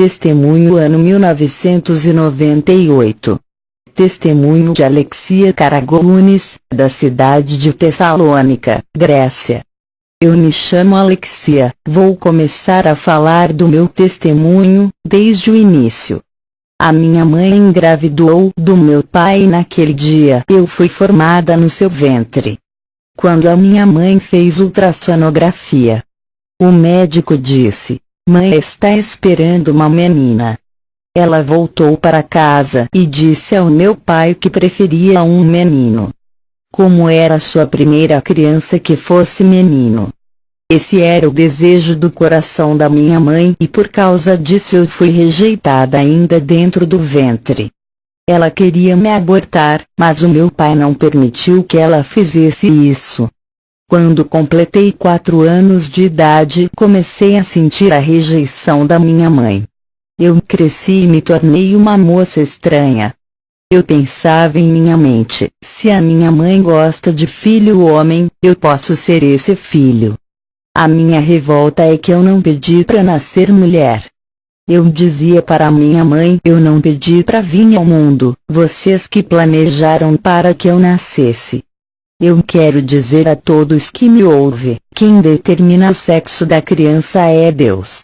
Testemunho ano 1998. Testemunho de Alexia Karagounis, da cidade de Tessalônica, Grécia. Eu me chamo Alexia, vou começar a falar do meu testemunho, desde o início. A minha mãe engravidou do meu pai e naquele dia eu fui formada no seu ventre. Quando a minha mãe fez ultrassonografia, o médico disse: "Mãe está esperando uma menina." Ela voltou para casa e disse ao meu pai que preferia um menino. Como era sua primeira criança, que fosse menino. Esse era o desejo do coração da minha mãe e por causa disso eu fui rejeitada ainda dentro do ventre. Ela queria me abortar, mas o meu pai não permitiu que ela fizesse isso. Quando completei 4 anos de idade, comecei a sentir a rejeição da minha mãe. Eu cresci e me tornei uma moça estranha. Eu pensava em minha mente: se a minha mãe gosta de filho homem, eu posso ser esse filho. A minha revolta é que eu não pedi para nascer mulher. Eu dizia para minha mãe: eu não pedi para vir ao mundo, vocês que planejaram para que eu nascesse. Eu quero dizer a todos que me ouvem, quem determina o sexo da criança é Deus.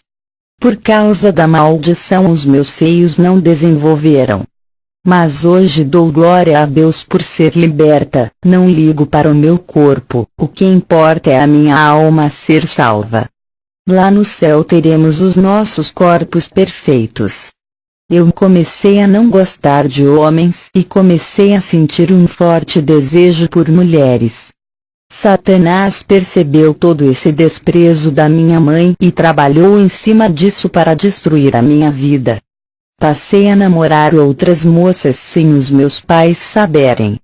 Por causa da maldição os meus seios não desenvolveram. Mas hoje dou glória a Deus por ser liberta, não ligo para o meu corpo, o que importa é a minha alma ser salva. Lá no céu teremos os nossos corpos perfeitos. Eu comecei a não gostar de homens e comecei a sentir um forte desejo por mulheres. Satanás percebeu todo esse desprezo da minha mãe e trabalhou em cima disso para destruir a minha vida. Passei a namorar outras moças sem os meus pais saberem.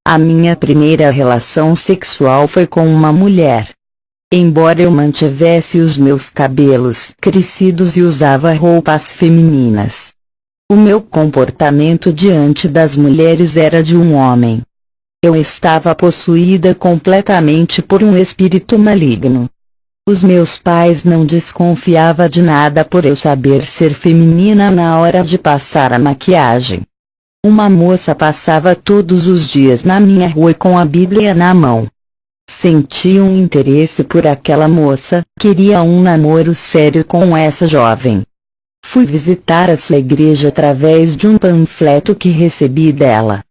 A minha primeira relação sexual foi com uma mulher. Embora eu mantivesse os meus cabelos crescidos e usava roupas femininas, o meu comportamento diante das mulheres era de um homem. Eu estava possuída completamente por um espírito maligno. Os meus pais não desconfiavam de nada por eu saber ser feminina na hora de passar a maquiagem. Uma moça passava todos os dias na minha rua com a Bíblia na mão. Senti um interesse por aquela moça, queria um namoro sério com essa jovem. Fui visitar a sua igreja através de um panfleto que recebi dela.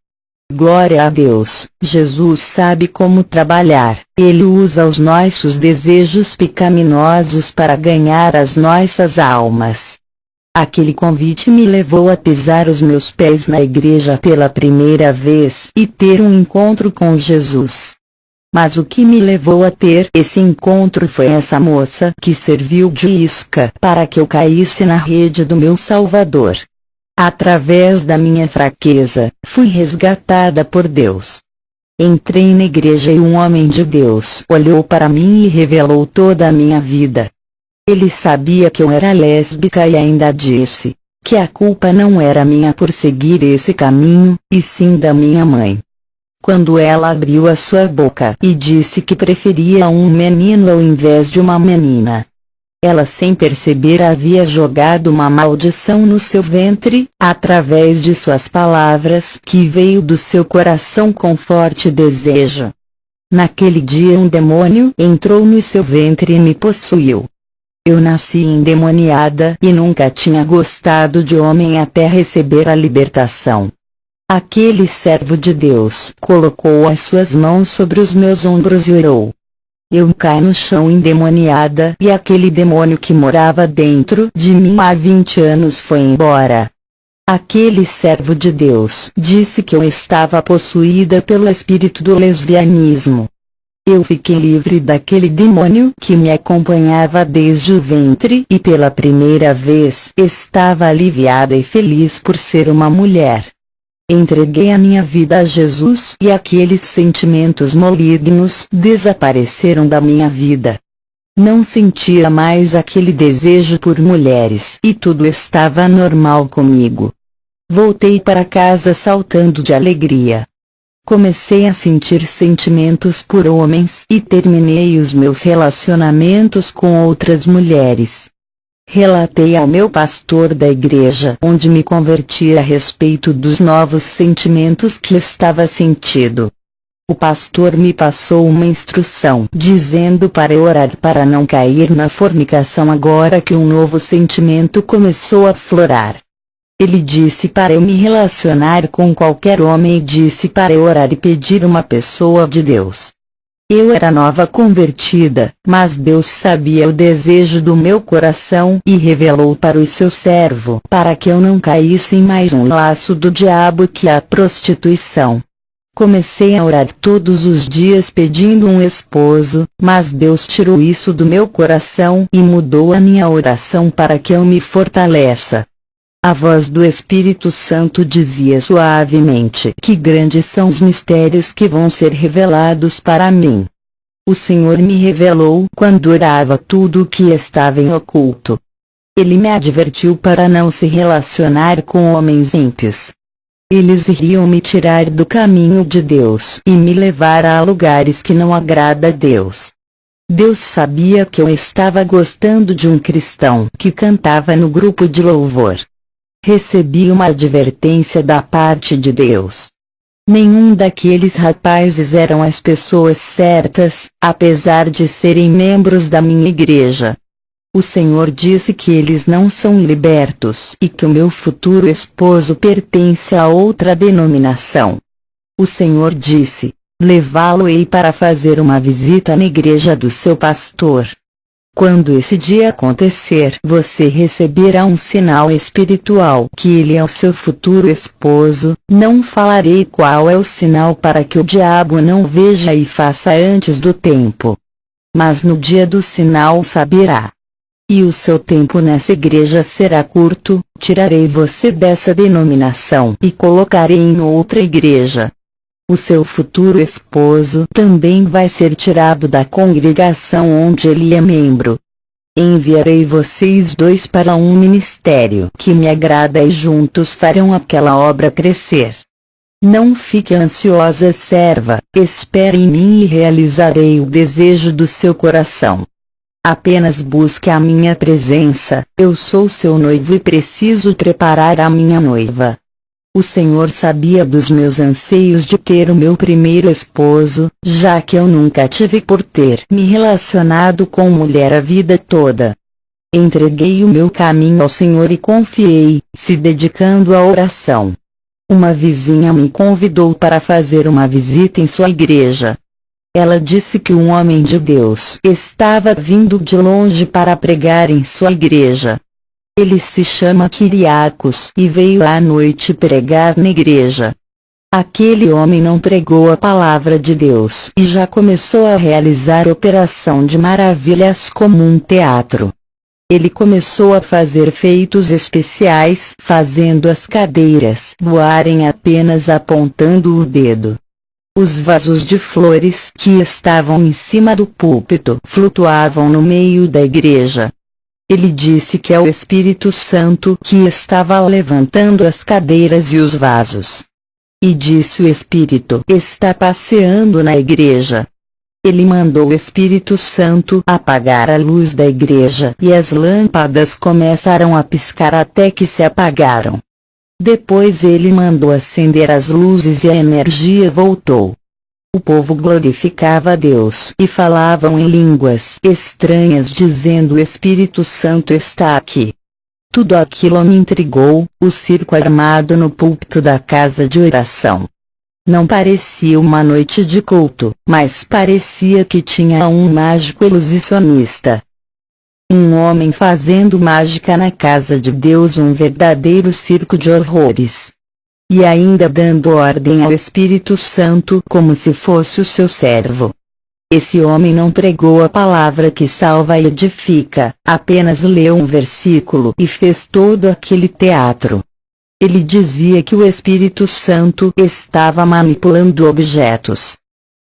Glória a Deus, Jesus sabe como trabalhar, Ele usa os nossos desejos pecaminosos para ganhar as nossas almas. Aquele convite me levou a pisar os meus pés na igreja pela primeira vez e ter um encontro com Jesus. Mas o que me levou a ter esse encontro foi essa moça que serviu de isca para que eu caísse na rede do meu Salvador. Através da minha fraqueza, fui resgatada por Deus. Entrei na igreja e um homem de Deus olhou para mim e revelou toda a minha vida. Ele sabia que eu era lésbica e ainda disse que a culpa não era minha por seguir esse caminho, e sim da minha mãe. Quando ela abriu a sua boca e disse que preferia um menino ao invés de uma menina, ela sem perceber havia jogado uma maldição no seu ventre, através de suas palavras que veio do seu coração com forte desejo. Naquele dia um demônio entrou no seu ventre e me possuiu. Eu nasci endemoniada e nunca tinha gostado de homem até receber a libertação. Aquele servo de Deus colocou as suas mãos sobre os meus ombros e orou. Eu caí no chão endemoniada e aquele demônio que morava dentro de mim há 20 anos foi embora. Aquele servo de Deus disse que eu estava possuída pelo espírito do lesbianismo. Eu fiquei livre daquele demônio que me acompanhava desde o ventre e pela primeira vez estava aliviada e feliz por ser uma mulher. Entreguei a minha vida a Jesus e aqueles sentimentos malignos desapareceram da minha vida. Não sentia mais aquele desejo por mulheres e tudo estava normal comigo. Voltei para casa saltando de alegria. Comecei a sentir sentimentos por homens e terminei os meus relacionamentos com outras mulheres. Relatei ao meu pastor da igreja onde me converti a respeito dos novos sentimentos que estava sentindo. O pastor me passou uma instrução dizendo para orar para não cair na fornicação agora que um novo sentimento começou a florar. Ele disse para eu me relacionar com qualquer homem e disse para eu orar e pedir uma pessoa de Deus. Eu era nova convertida, mas Deus sabia o desejo do meu coração e revelou para o seu servo para que eu não caísse em mais um laço do diabo que é a prostituição. Comecei a orar todos os dias pedindo um esposo, mas Deus tirou isso do meu coração e mudou a minha oração para que eu me fortaleça. A voz do Espírito Santo dizia suavemente que grandes são os mistérios que vão ser revelados para mim. O Senhor me revelou quando orava tudo o que estava em oculto. Ele me advertiu para não se relacionar com homens ímpios. Eles iriam me tirar do caminho de Deus e me levar a lugares que não agrada a Deus. Deus sabia que eu estava gostando de um cristão que cantava no grupo de louvor. Recebi uma advertência da parte de Deus. Nenhum daqueles rapazes eram as pessoas certas, apesar de serem membros da minha igreja. O Senhor disse que eles não são libertos e que o meu futuro esposo pertence a outra denominação. O Senhor disse: levá-lo-ei para fazer uma visita na igreja do seu pastor. Quando esse dia acontecer, você receberá um sinal espiritual que ele é o seu futuro esposo. Não falarei qual é o sinal para que o diabo não veja e faça antes do tempo. Mas no dia do sinal saberá. E o seu tempo nessa igreja será curto. Tirarei você dessa denominação e colocarei em outra igreja. O seu futuro esposo também vai ser tirado da congregação onde ele é membro. Enviarei vocês dois para um ministério que me agrada e juntos farão aquela obra crescer. Não fique ansiosa, serva, espere em mim e realizarei o desejo do seu coração. Apenas busque a minha presença. Eu sou seu noivo e preciso preparar a minha noiva. O Senhor sabia dos meus anseios de ter o meu primeiro esposo, já que eu nunca tive por ter me relacionado com mulher a vida toda. Entreguei o meu caminho ao Senhor e confiei, se dedicando à oração. Uma vizinha me convidou para fazer uma visita em sua igreja. Ela disse que um homem de Deus estava vindo de longe para pregar em sua igreja. Ele se chama Kyriakos e veio à noite pregar na igreja. Aquele homem não pregou a palavra de Deus e já começou a realizar operação de maravilhas como um teatro. Ele começou a fazer feitos especiais, fazendo as cadeiras voarem apenas apontando o dedo. Os vasos de flores que estavam em cima do púlpito flutuavam no meio da igreja. Ele disse que é o Espírito Santo que estava levantando as cadeiras e os vasos. E disse: o Espírito está passeando na igreja. Ele mandou o Espírito Santo apagar a luz da igreja e as lâmpadas começaram a piscar até que se apagaram. Depois ele mandou acender as luzes e a energia voltou. O povo glorificava a Deus e falavam em línguas estranhas dizendo: o Espírito Santo está aqui. Tudo aquilo me intrigou, o circo armado no púlpito da casa de oração. Não parecia uma noite de culto, mas parecia que tinha um mágico ilusionista. Um homem fazendo mágica na casa de Deus, um verdadeiro circo de horrores. E ainda dando ordem ao Espírito Santo como se fosse o seu servo. Esse homem não pregou a palavra que salva e edifica, apenas leu um versículo e fez todo aquele teatro. Ele dizia que o Espírito Santo estava manipulando objetos.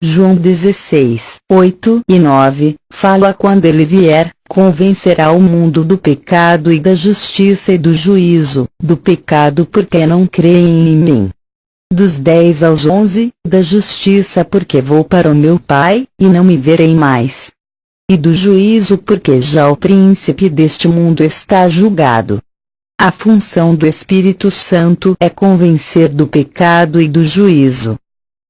João 16, 8 e 9, fala: quando ele vier, convencerá o mundo do pecado e da justiça e do juízo, do pecado porque não creem em mim. Dos 10 aos 11, da justiça porque vou para o meu Pai, e não me verei mais. e do juízo, porque já o príncipe deste mundo está julgado. A função do Espírito Santo é convencer do pecado e do juízo.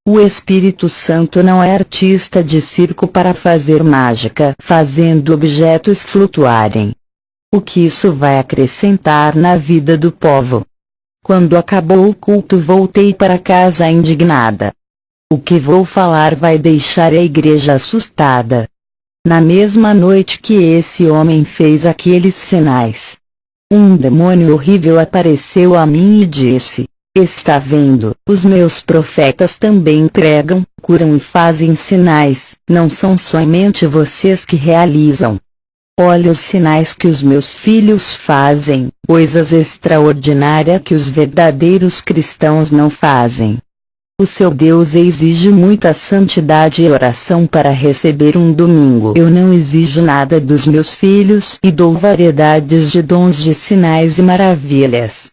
O Espírito Santo não é artista de circo para fazer mágica, fazendo objetos flutuarem. O que isso vai acrescentar na vida do povo? Quando acabou o culto, voltei para casa indignada. O que vou falar vai deixar a igreja assustada. Na mesma noite que esse homem fez aqueles sinais, um demônio horrível apareceu a mim e disse: "Está vendo, os meus profetas também pregam, curam e fazem sinais, não são somente vocês que realizam. Olha os sinais que os meus filhos fazem, coisas extraordinárias que os verdadeiros cristãos não fazem. O seu Deus exige muita santidade e oração para receber um domingo. Eu não exijo nada dos meus filhos e dou variedades de dons de sinais e maravilhas.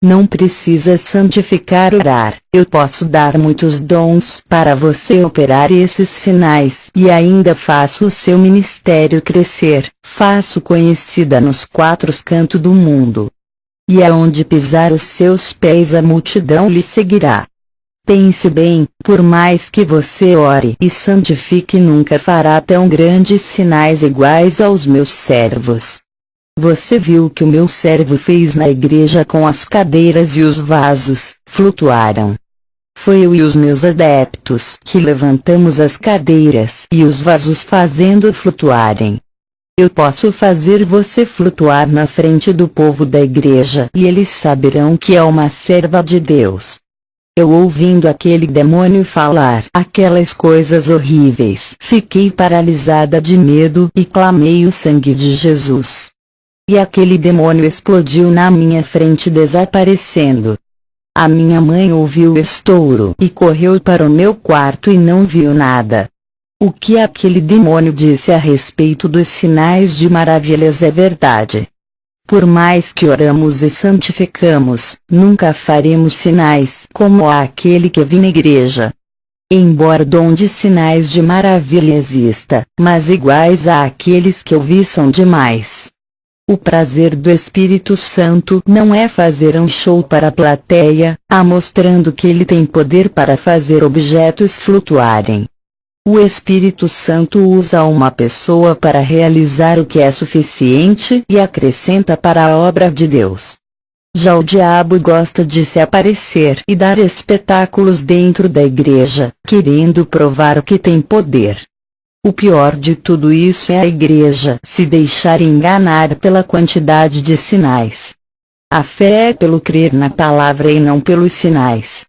Não precisa santificar orar, eu posso dar muitos dons para você operar esses sinais e ainda faço o seu ministério crescer, faço conhecida nos 4 cantos do mundo. E aonde pisar os seus pés a multidão lhe seguirá. Pense bem, por mais que você ore e santifique, nunca fará tão grandes sinais iguais aos meus servos. Você viu o que o meu servo fez na igreja com as cadeiras e os vasos, flutuaram. Foi eu e os meus adeptos que levantamos as cadeiras e os vasos fazendo flutuarem. Eu posso fazer você flutuar na frente do povo da igreja e eles saberão que é uma serva de Deus." Eu, ouvindo aquele demônio falar aquelas coisas horríveis, fiquei paralisada de medo e clamei o sangue de Jesus. E aquele demônio explodiu na minha frente, desaparecendo. A minha mãe ouviu o estouro e correu para o meu quarto e não viu nada. O que aquele demônio disse a respeito dos sinais de maravilhas é verdade. Por mais que oramos e santificamos, nunca faremos sinais como aquele que vi na igreja. Embora dom de sinais de maravilha exista, mas iguais àqueles que eu vi são demais. O prazer do Espírito Santo não é fazer um show para a plateia, mostrando que ele tem poder para fazer objetos flutuarem. O Espírito Santo usa uma pessoa para realizar o que é suficiente e acrescenta para a obra de Deus. Já o diabo gosta de se aparecer e dar espetáculos dentro da igreja, querendo provar que tem poder. O pior de tudo isso é a igreja se deixar enganar pela quantidade de sinais. A fé é pelo crer na palavra e não pelos sinais.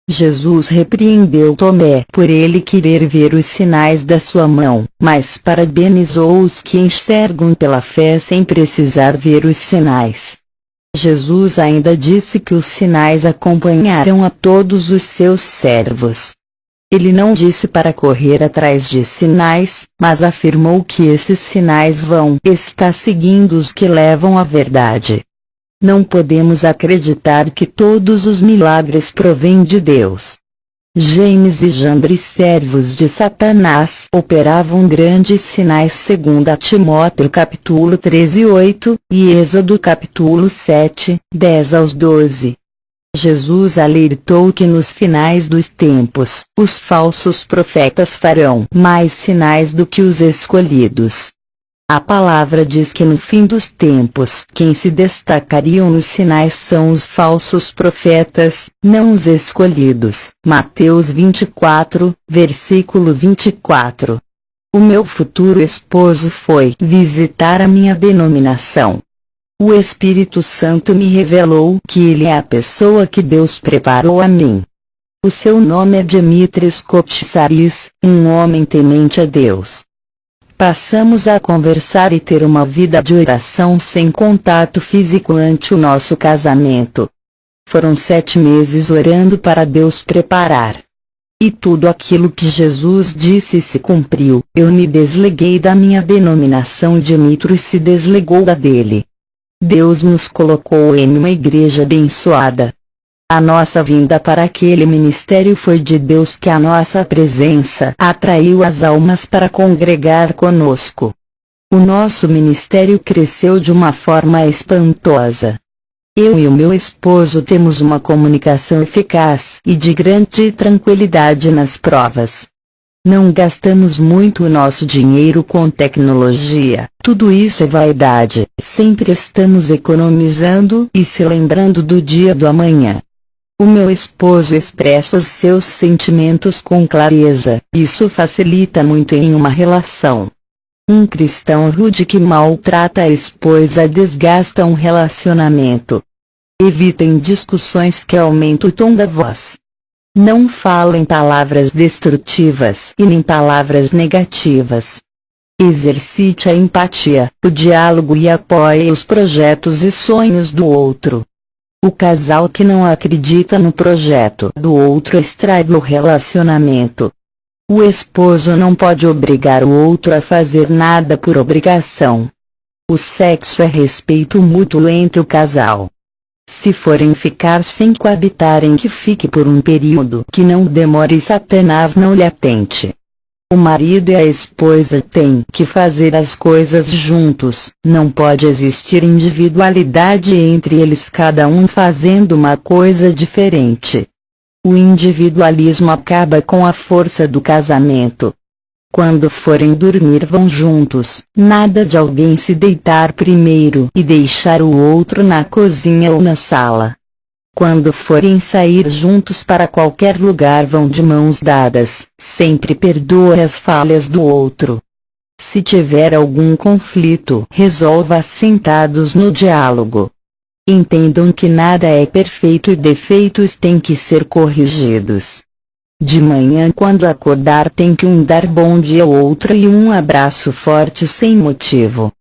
Jesus repreendeu Tomé por ele querer ver os sinais da sua mão, mas parabenizou os que enxergam pela fé sem precisar ver os sinais. Jesus ainda disse que os sinais acompanharão a todos os seus servos. Ele não disse para correr atrás de sinais, mas afirmou que esses sinais vão estar seguindo os que levam à verdade. Não podemos acreditar que todos os milagres provêm de Deus. James e Jambres, servos de Satanás, operavam grandes sinais segundo Timóteo capítulo 13:8, e Êxodo capítulo 7, 10-12. Jesus alertou que nos finais dos tempos, os falsos profetas farão mais sinais do que os escolhidos. A palavra diz que no fim dos tempos, quem se destacariam nos sinais são os falsos profetas, não os escolhidos. Mateus 24, versículo 24. O meu futuro esposo foi visitar a minha denominação. O Espírito Santo me revelou que ele é a pessoa que Deus preparou a mim. O seu nome é Dimitris Koptsaris, um homem temente a Deus. Passamos a conversar e ter uma vida de oração sem contato físico ante o nosso casamento. Foram 7 meses orando para Deus preparar. E tudo aquilo que Jesus disse se cumpriu. Eu me desliguei da minha denominação e Dimitris se desligou da dele. Deus nos colocou em uma igreja abençoada. A nossa vinda para aquele ministério foi de Deus, que a nossa presença atraiu as almas para congregar conosco. O nosso ministério cresceu de uma forma espantosa. Eu e o meu esposo temos uma comunicação eficaz e de grande tranquilidade nas provas. Não gastamos muito o nosso dinheiro com tecnologia, tudo isso é vaidade. Sempre estamos economizando e se lembrando do dia do amanhã. O meu esposo expressa os seus sentimentos com clareza, isso facilita muito em uma relação. Um cristão rude que maltrata a esposa desgasta um relacionamento. Evitem discussões que aumentam o tom da voz. Não falem palavras destrutivas e nem palavras negativas. Exercite a empatia, o diálogo e apoie os projetos e sonhos do outro. O casal que não acredita no projeto do outro estraga o relacionamento. O esposo não pode obrigar o outro a fazer nada por obrigação. O sexo é respeito mútuo entre o casal. Se forem ficar sem coabitarem, que fique por um período que não demore e Satanás não lhe atente. O marido e a esposa têm que fazer as coisas juntos, não pode existir individualidade entre eles, cada um fazendo uma coisa diferente. O individualismo acaba com a força do casamento. Quando forem dormir, vão juntos, nada de alguém se deitar primeiro e deixar o outro na cozinha ou na sala. Quando forem sair juntos para qualquer lugar, vão de mãos dadas, sempre perdoe as falhas do outro. Se tiver algum conflito, resolva sentados no diálogo. Entendam que nada é perfeito e defeitos têm que ser corrigidos. De manhã, quando acordar, tem que um dar bom dia ao outro e um abraço forte sem motivo.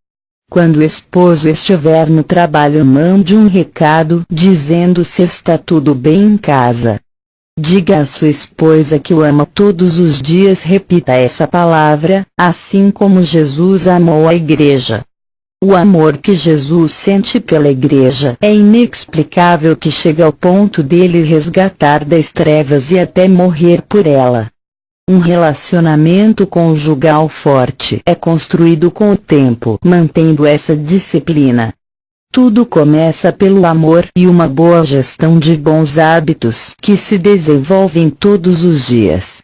Quando o esposo estiver no trabalho, mande um recado dizendo se está tudo bem em casa. Diga à sua esposa que o ama todos os dias, repita essa palavra, assim como Jesus amou a igreja. O amor que Jesus sente pela igreja é inexplicável, que chega ao ponto dele resgatar das trevas e até morrer por ela. Um relacionamento conjugal forte é construído com o tempo, mantendo essa disciplina. Tudo começa pelo amor e uma boa gestão de bons hábitos que se desenvolvem todos os dias.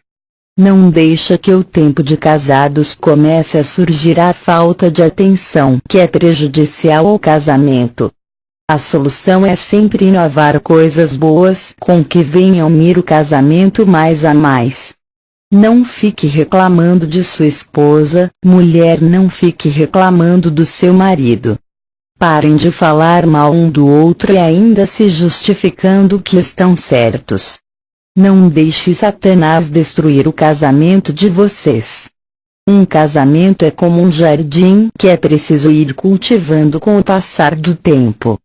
Não deixa que o tempo de casados comece a surgir a falta de atenção, que é prejudicial ao casamento. A solução é sempre inovar coisas boas com que venham unir o casamento mais a mais. Não fique reclamando de sua esposa, mulher, não fique reclamando do seu marido. Parem de falar mal um do outro e ainda se justificando que estão certos. Não deixe Satanás destruir o casamento de vocês. Um casamento é como um jardim que é preciso ir cultivando com o passar do tempo.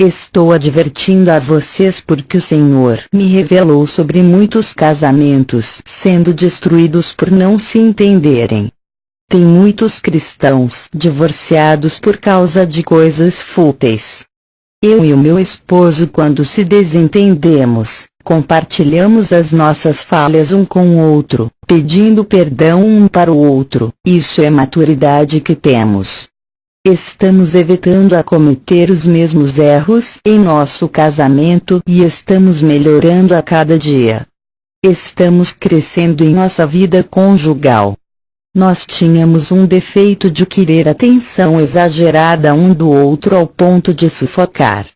Estou advertindo a vocês porque o Senhor me revelou sobre muitos casamentos sendo destruídos por não se entenderem. Tem muitos cristãos divorciados por causa de coisas fúteis. Eu e o meu esposo, quando se desentendemos, compartilhamos as nossas falhas um com o outro, pedindo perdão um para o outro. Isso é maturidade que temos. Estamos evitando a cometer os mesmos erros em nosso casamento e estamos melhorando a cada dia. Estamos crescendo em nossa vida conjugal. Nós tínhamos um defeito de querer atenção exagerada um do outro ao ponto de sufocar.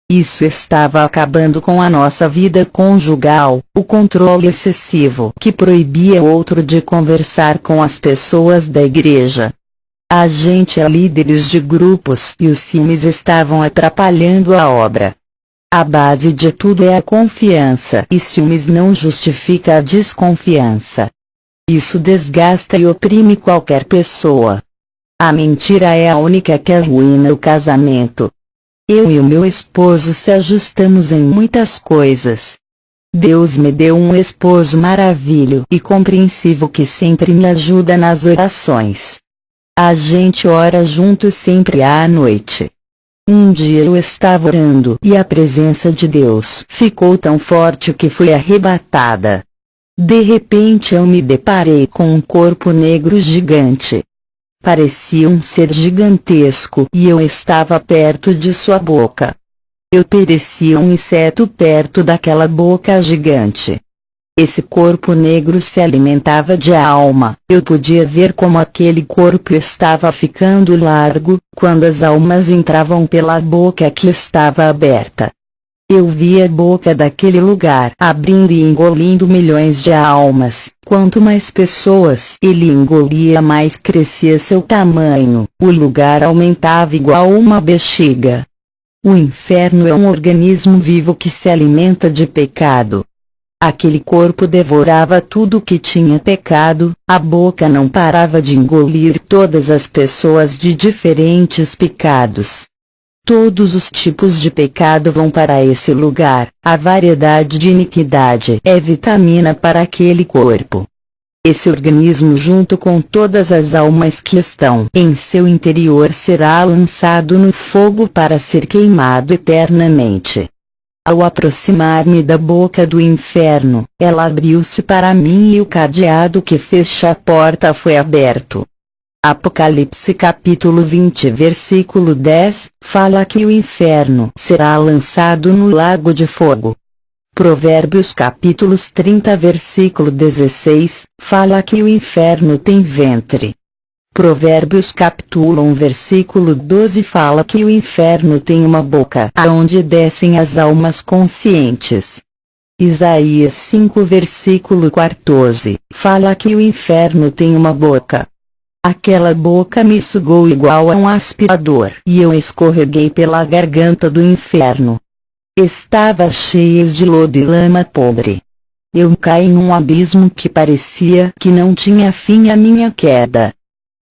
Isso estava acabando com a nossa vida conjugal, o controle excessivo que proibia o outro de conversar com as pessoas da igreja. A gente é líderes de grupos e os ciúmes estavam atrapalhando a obra. A base de tudo é a confiança, e ciúmes não justifica a desconfiança. Isso desgasta e oprime qualquer pessoa. A mentira é a única que arruína o casamento. Eu e o meu esposo se ajustamos em muitas coisas. Deus me deu um esposo maravilhoso e compreensivo que sempre me ajuda nas orações. A gente ora juntos sempre à noite. Um dia eu estava orando e a presença de Deus ficou tão forte que fui arrebatada. De repente eu me deparei com um corpo negro gigante. Parecia um ser gigantesco e eu estava perto de sua boca. Eu parecia um inseto perto daquela boca gigante. Esse corpo negro se alimentava de alma. Eu podia ver como aquele corpo estava ficando largo, quando as almas entravam pela boca que estava aberta. Eu via a boca daquele lugar abrindo e engolindo milhões de almas. Quanto mais pessoas ele engolia, mais crescia seu tamanho. O lugar aumentava igual uma bexiga. O inferno é um organismo vivo que se alimenta de pecado. Aquele corpo devorava tudo que tinha pecado, a boca não parava de engolir todas as pessoas de diferentes pecados. Todos os tipos de pecado vão para esse lugar, a variedade de iniquidade é vitamina para aquele corpo. Esse organismo, junto com todas as almas que estão em seu interior, será lançado no fogo para ser queimado eternamente. Ao aproximar-me da boca do inferno, ela abriu-se para mim e o cadeado que fecha a porta foi aberto. Apocalipse capítulo 20 versículo 10, fala que o inferno será lançado no lago de fogo. Provérbios capítulo 30 versículo 16, fala que o inferno tem ventre. Provérbios capítulo 1 versículo 12 fala que o inferno tem uma boca aonde descem as almas conscientes. Isaías 5 versículo 14, fala que o inferno tem uma boca. Aquela boca me sugou igual a um aspirador e eu escorreguei pela garganta do inferno. Estava cheia de lodo e lama podre. Eu caí num abismo que parecia que não tinha fim a minha queda.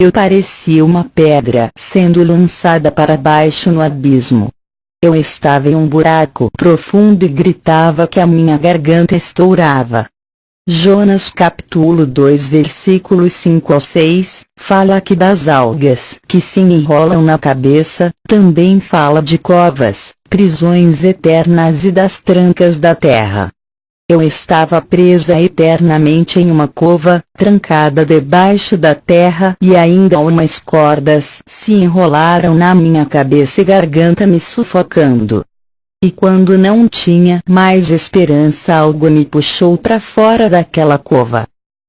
Eu parecia uma pedra sendo lançada para baixo no abismo. Eu estava em um buraco profundo e gritava que a minha garganta estourava. Jonas capítulo 2 versículos 5 ao 6, fala aqui das algas que se enrolam na cabeça, também fala de covas, prisões eternas e das trancas da terra. Eu estava presa eternamente em uma cova, trancada debaixo da terra e ainda umas cordas se enrolaram na minha cabeça e garganta me sufocando. E quando não tinha mais esperança, algo me puxou para fora daquela cova.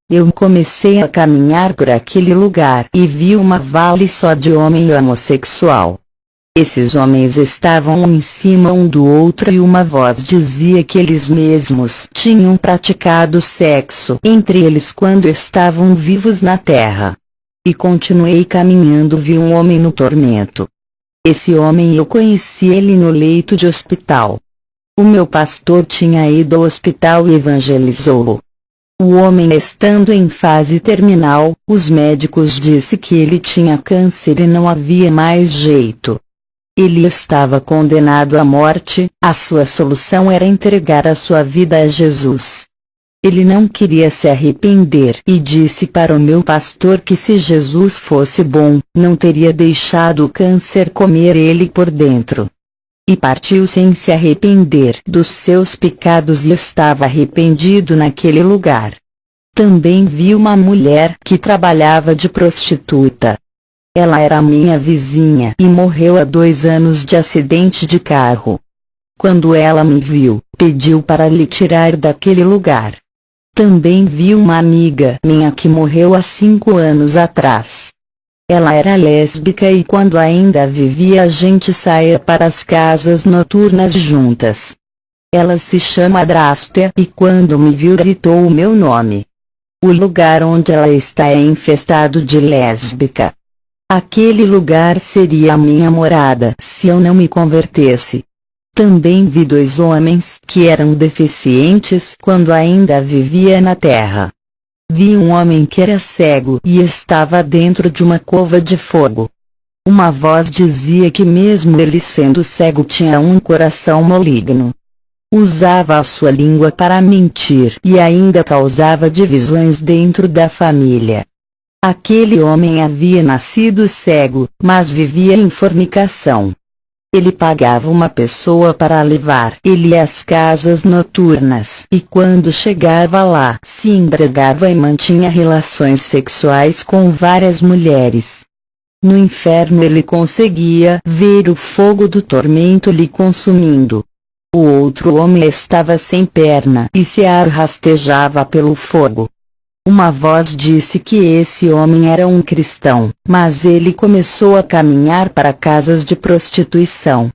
Eu comecei a caminhar por aquele lugar e vi uma vale só de homem homossexual. Esses homens estavam um em cima um do outro e uma voz dizia que eles mesmos tinham praticado sexo entre eles quando estavam vivos na terra. E continuei caminhando, vi um homem no tormento. Esse homem eu conheci ele no leito de hospital. O meu pastor tinha ido ao hospital e evangelizou-o. O homem estando em fase terminal, os médicos disseram que ele tinha câncer e não havia mais jeito. Ele estava condenado à morte, a sua solução era entregar a sua vida a Jesus. Ele não queria se arrepender e disse para o meu pastor que se Jesus fosse bom, não teria deixado o câncer comer ele por dentro. E partiu sem se arrepender dos seus pecados e estava arrependido naquele lugar. Também vi uma mulher que trabalhava de prostituta. Ela era minha vizinha e morreu há 2 anos de acidente de carro. Quando ela me viu, pediu para lhe tirar daquele lugar. Também vi uma amiga minha que morreu há 5 anos atrás. Ela era lésbica e quando ainda vivia a gente saía para as casas noturnas juntas. Ela se chama Drástea e quando me viu gritou o meu nome. O lugar onde ela está é infestado de lésbica. Aquele lugar seria a minha morada se eu não me convertesse. Também vi 2 homens que eram deficientes quando ainda vivia na terra. Vi um homem que era cego e estava dentro de uma cova de fogo. Uma voz dizia que mesmo ele sendo cego tinha um coração maligno. Usava a sua língua para mentir e ainda causava divisões dentro da família. Aquele homem havia nascido cego, mas vivia em fornicação. Ele pagava uma pessoa para levar ele às casas noturnas, e quando chegava lá, se embriagava e mantinha relações sexuais com várias mulheres. No inferno ele conseguia ver o fogo do tormento lhe consumindo. O outro homem estava sem perna e se arrastejava pelo fogo. Uma voz disse que esse homem era um cristão, mas ele começou a caminhar para casas de prostituição.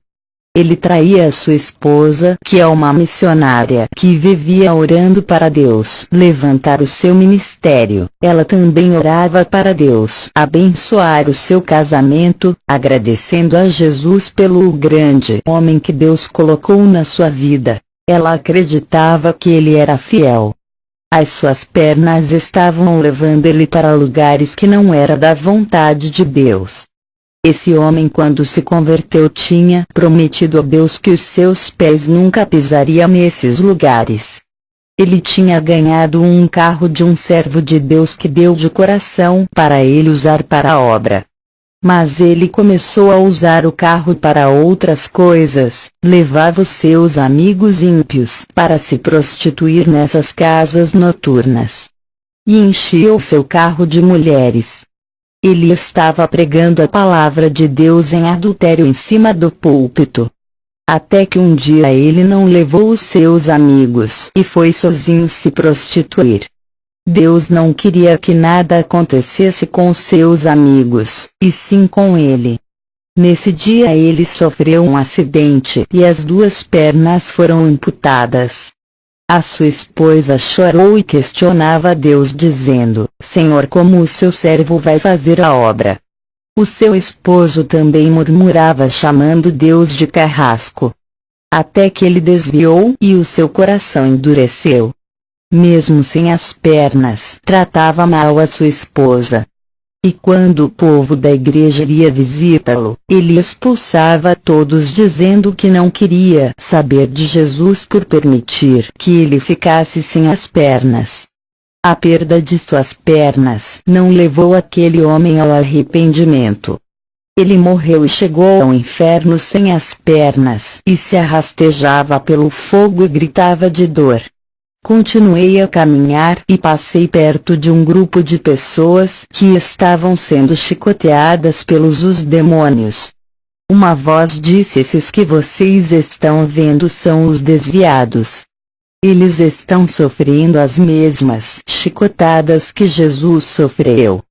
Ele traía sua esposa, que é uma missionária que vivia orando para Deus levantar o seu ministério. Ela também orava para Deus abençoar o seu casamento, agradecendo a Jesus pelo grande homem que Deus colocou na sua vida. Ela acreditava que ele era fiel. As suas pernas estavam levando ele para lugares que não era da vontade de Deus. Esse homem, quando se converteu, tinha prometido a Deus que os seus pés nunca pisariam nesses lugares. Ele tinha ganhado um carro de um servo de Deus que deu de coração para ele usar para a obra. Mas ele começou a usar o carro para outras coisas, levava os seus amigos ímpios para se prostituir nessas casas noturnas. E enchia o seu carro de mulheres. Ele estava pregando a palavra de Deus em adultério em cima do púlpito. Até que um dia ele não levou os seus amigos e foi sozinho se prostituir. Deus não queria que nada acontecesse com seus amigos, e sim com ele. Nesse dia ele sofreu um acidente e as duas pernas foram amputadas. A sua esposa chorou e questionava a Deus dizendo: Senhor, como o seu servo vai fazer a obra? O seu esposo também murmurava chamando Deus de carrasco. Até que ele desviou e o seu coração endureceu. Mesmo sem as pernas, tratava mal a sua esposa. E quando o povo da igreja iria visitá-lo, ele expulsava todos dizendo que não queria saber de Jesus por permitir que ele ficasse sem as pernas. A perda de suas pernas não levou aquele homem ao arrependimento. Ele morreu e chegou ao inferno sem as pernas e se arrastejava pelo fogo e gritava de dor. Continuei a caminhar e passei perto de um grupo de pessoas que estavam sendo chicoteadas pelos os demônios. Uma voz disse: esses que vocês estão vendo são os desviados. Eles estão sofrendo as mesmas chicotadas que Jesus sofreu.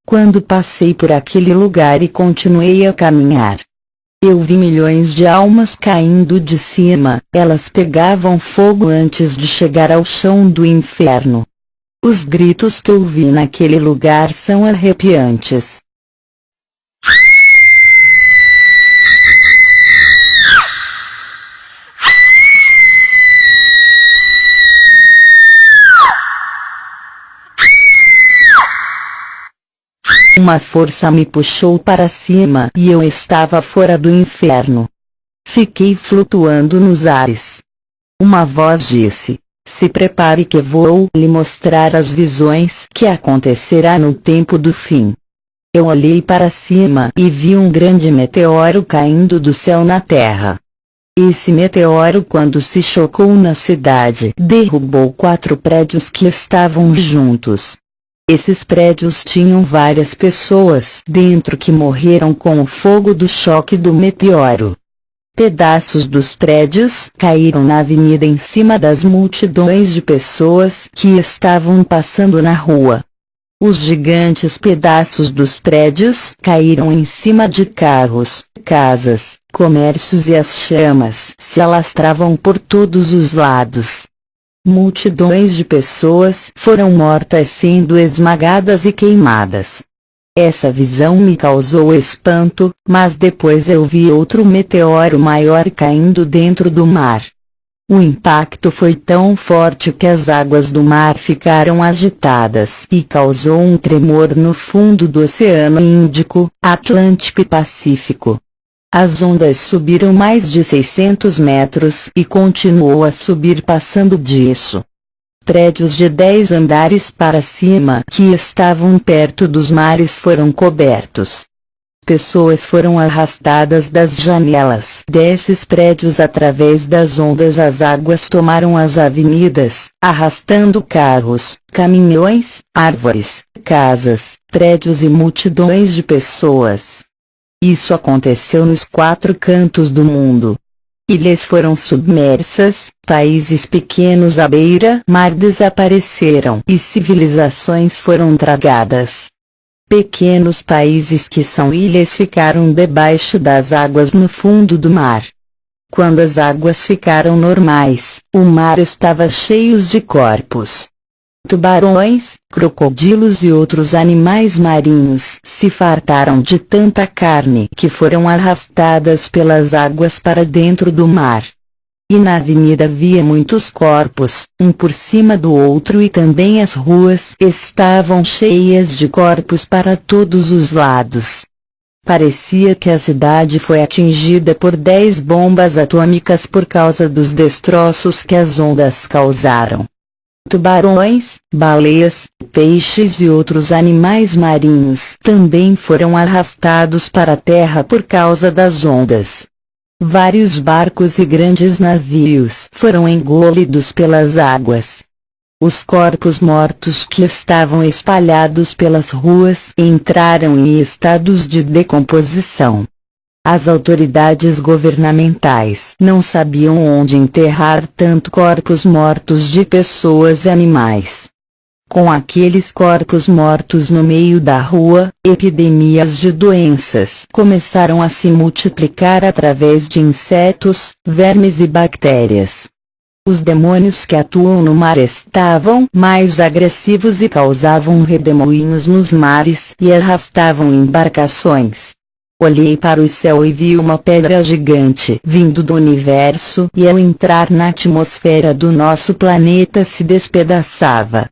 Quando passei por aquele lugar e continuei a caminhar, eu vi milhões de almas caindo de cima, elas pegavam fogo antes de chegar ao chão do inferno. Os gritos que ouvi naquele lugar são arrepiantes. Uma força me puxou para cima e eu estava fora do inferno. Fiquei flutuando nos ares. Uma voz disse: se prepare que vou lhe mostrar as visões que acontecerá no tempo do fim. Eu olhei para cima e vi um grande meteoro caindo do céu na terra. Esse meteoro, quando se chocou na cidade, derrubou 4 prédios que estavam juntos. Esses prédios tinham várias pessoas dentro que morreram com o fogo do choque do meteoro. Pedaços dos prédios caíram na avenida em cima das multidões de pessoas que estavam passando na rua. Os gigantes pedaços dos prédios caíram em cima de carros, casas, comércios e as chamas se alastravam por todos os lados. Multidões de pessoas foram mortas sendo esmagadas e queimadas. Essa visão me causou espanto, mas depois eu vi outro meteoro maior caindo dentro do mar. O impacto foi tão forte que as águas do mar ficaram agitadas e causou um tremor no fundo do Oceano Índico, Atlântico e Pacífico. As ondas subiram mais de 600 metros e continuou a subir passando disso. Prédios de 10 andares para cima que estavam perto dos mares foram cobertos. pessoas foram arrastadas das janelas desses prédios através das ondas. As águas tomaram as avenidas, arrastando carros, caminhões, árvores, casas, prédios e multidões de pessoas. Isso aconteceu nos 4 cantos do mundo. Ilhas foram submersas, países pequenos à beira-mar desapareceram e civilizações foram tragadas. Pequenos países que são ilhas ficaram debaixo das águas no fundo do mar. Quando as águas ficaram normais, o mar estava cheio de corpos. Tubarões, crocodilos e outros animais marinhos se fartaram de tanta carne que foram arrastadas pelas águas para dentro do mar. E na avenida havia muitos corpos, um por cima do outro, e também as ruas estavam cheias de corpos para todos os lados. Parecia que a cidade foi atingida por 10 bombas atômicas por causa dos destroços que as ondas causaram. Tubarões, baleias, peixes e outros animais marinhos também foram arrastados para a terra por causa das ondas. Vários barcos e grandes navios foram engolidos pelas águas. Os corpos mortos que estavam espalhados pelas ruas entraram em estados de decomposição. As autoridades governamentais não sabiam onde enterrar tanto corpos mortos de pessoas e animais. Com aqueles corpos mortos no meio da rua, epidemias de doenças começaram a se multiplicar através de insetos, vermes e bactérias. Os demônios que atuam no mar estavam mais agressivos e causavam redemoinhos nos mares e arrastavam embarcações. Olhei para o céu e vi uma pedra gigante vindo do universo e ao entrar na atmosfera do nosso planeta se despedaçava.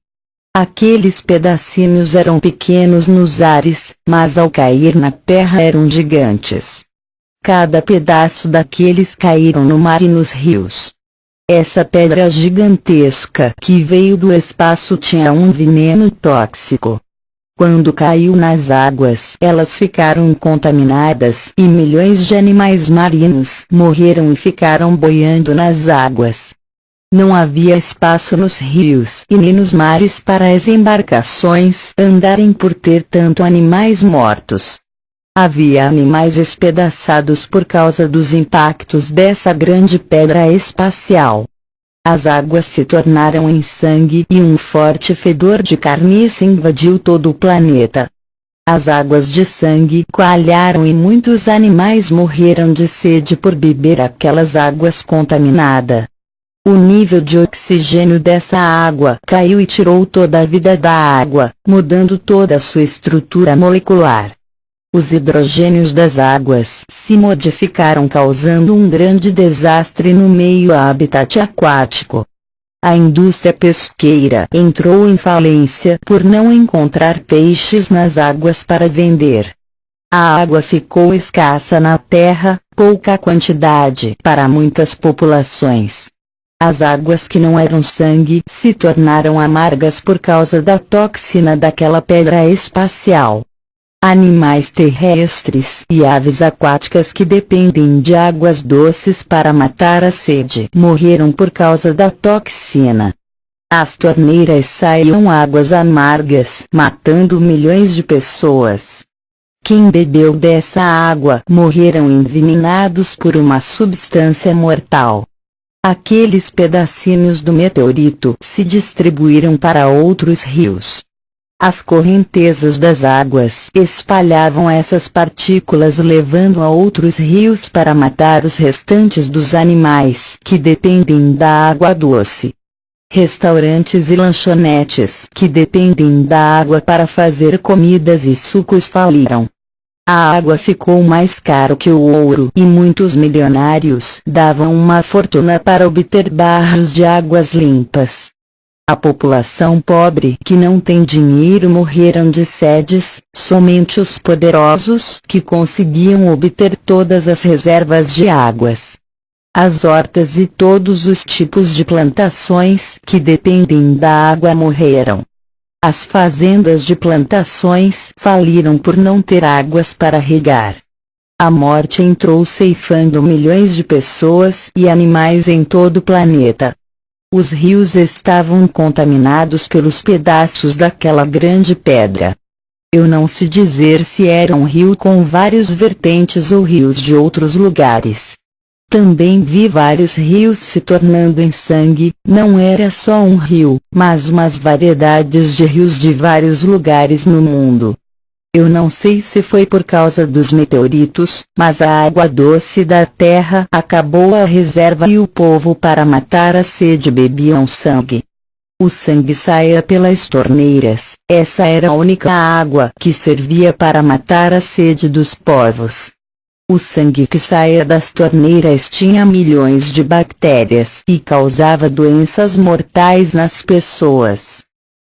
Aqueles pedacinhos eram pequenos nos ares, mas ao cair na terra eram gigantes. Cada pedaço daqueles caíram no mar e nos rios. Essa pedra gigantesca que veio do espaço tinha um veneno tóxico. Quando caiu nas águas, elas ficaram contaminadas e milhões de animais marinhos morreram e ficaram boiando nas águas. Não havia espaço nos rios e nem nos mares para as embarcações andarem por ter tanto animais mortos. Havia animais espedaçados por causa dos impactos dessa grande pedra espacial. As águas se tornaram em sangue e um forte fedor de carniça invadiu todo o planeta. As águas de sangue coalharam e muitos animais morreram de sede por beber aquelas águas contaminadas. O nível de oxigênio dessa água caiu e tirou toda a vida da água, mudando toda a sua estrutura molecular. Os hidrogênios das águas se modificaram, causando um grande desastre no meio habitat aquático. A indústria pesqueira entrou em falência por não encontrar peixes nas águas para vender. A água ficou escassa na terra, pouca quantidade para muitas populações. As águas que não eram sangue se tornaram amargas por causa da toxina daquela pedra espacial. Animais terrestres e aves aquáticas que dependem de águas doces para matar a sede morreram por causa da toxina. As torneiras saíam águas amargas, matando milhões de pessoas. Quem bebeu dessa água morreram envenenados por uma substância mortal. Aqueles pedacinhos do meteorito se distribuíram para outros rios. As correntezas das águas espalhavam essas partículas, levando a outros rios para matar os restantes dos animais que dependem da água doce. Restaurantes e lanchonetes que dependem da água para fazer comidas e sucos faliram. A água ficou mais caro que o ouro e muitos milionários davam uma fortuna para obter barras de águas limpas. A população pobre que não tem dinheiro morreram de sedes, somente os poderosos que conseguiam obter todas as reservas de águas. As hortas e todos os tipos de plantações que dependem da água morreram. As fazendas de plantações faliram por não ter águas para regar. A morte entrou ceifando milhões de pessoas e animais em todo o planeta. Os rios estavam contaminados pelos pedaços daquela grande pedra. Eu não sei dizer se era um rio com vários vertentes ou rios de outros lugares. Também vi vários rios se tornando em sangue, não era só um rio, mas umas variedades de rios de vários lugares no mundo. Eu não sei se foi por causa dos meteoritos, mas a água doce da terra acabou a reserva e o povo para matar a sede bebiam sangue. O sangue saía pelas torneiras, essa era a única água que servia para matar a sede dos povos. O sangue que saía das torneiras tinha milhões de bactérias e causava doenças mortais nas pessoas.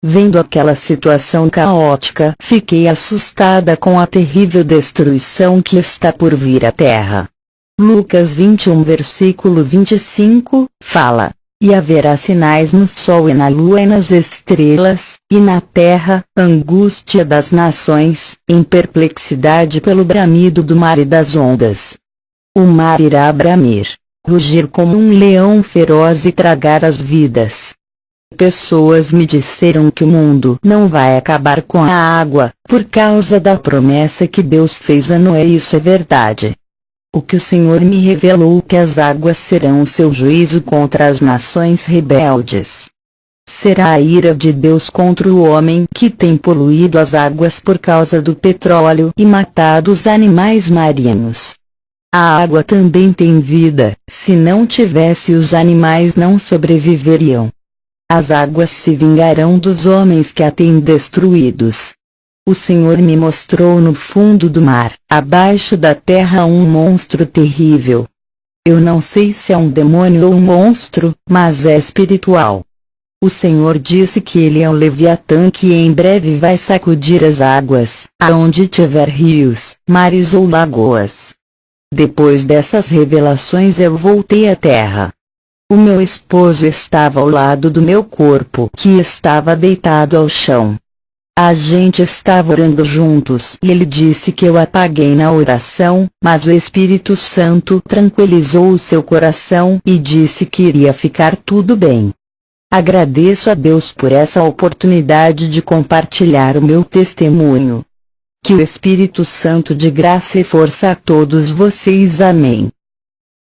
Vendo aquela situação caótica, fiquei assustada com a terrível destruição que está por vir à terra. Lucas 21 versículo 25, fala: E haverá sinais no sol e na lua e nas estrelas, e na terra, angústia das nações, em perplexidade pelo bramido do mar e das ondas. O mar irá bramir, rugir como um leão feroz e tragar as vidas. Pessoas me disseram que o mundo não vai acabar com a água, por causa da promessa que Deus fez a Noé, e isso é verdade. O que o Senhor me revelou que as águas serão o seu juízo contra as nações rebeldes. Será a ira de Deus contra o homem que tem poluído as águas por causa do petróleo e matado os animais marinhos. A água também tem vida, se não tivesse os animais não sobreviveriam. As águas se vingarão dos homens que a têm destruídos. O Senhor me mostrou no fundo do mar, abaixo da terra, um monstro terrível. Eu não sei se é um demônio ou um monstro, mas é espiritual. O Senhor disse que ele é o Leviatã, que em breve vai sacudir as águas, aonde tiver rios, mares ou lagoas. Depois dessas revelações eu voltei à terra. O meu esposo estava ao lado do meu corpo, que estava deitado ao chão. A gente estava orando juntos e ele disse que eu apaguei na oração, mas o Espírito Santo tranquilizou o seu coração e disse que iria ficar tudo bem. Agradeço a Deus por essa oportunidade de compartilhar o meu testemunho. Que o Espírito Santo de graça e força a todos vocês. Amém.